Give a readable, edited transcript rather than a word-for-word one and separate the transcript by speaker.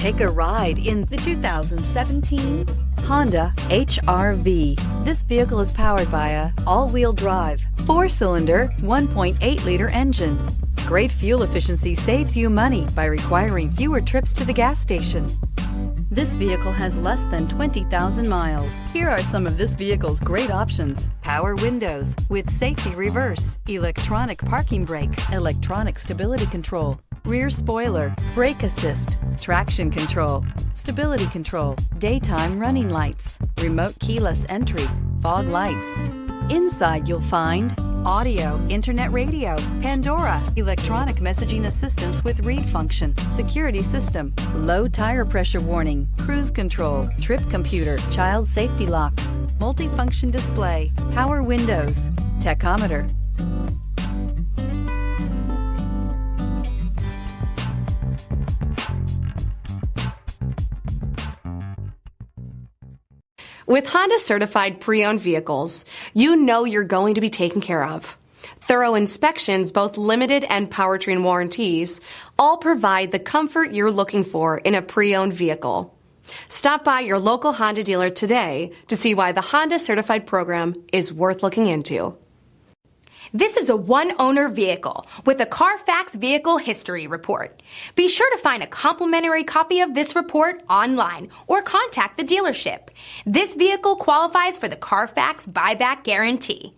Speaker 1: Take a ride in the 2017 Honda HR-V. This vehicle is powered by a all-wheel drive, 4-cylinder, 1.8-liter engine. Great fuel efficiency saves you money by requiring fewer trips to the gas station. This vehicle has less than 20,000 miles. Here are some of this vehicle's great options: power windows with safety reverse, electronic parking brake, electronic stability control, rear spoiler, brake assist, traction control, stability control, daytime running lights, remote keyless entry, fog lights. Inside you'll find audio, internet radio, Pandora, electronic messaging assistance with read function, security system, low tire pressure warning, cruise control, trip computer, child safety locks, multifunction display, power windows, tachometer.
Speaker 2: With Honda certified pre-owned vehicles, you know you're going to be taken care of. Thorough inspections, both limited and powertrain warranties, all provide the comfort you're looking for in a pre-owned vehicle. Stop by your local Honda dealer today to see why the Honda certified program is worth looking into.
Speaker 3: This is a one-owner vehicle with a Carfax Vehicle History Report. Be sure to find a complimentary copy of this report online or contact the dealership. This vehicle qualifies for the Carfax Buyback Guarantee.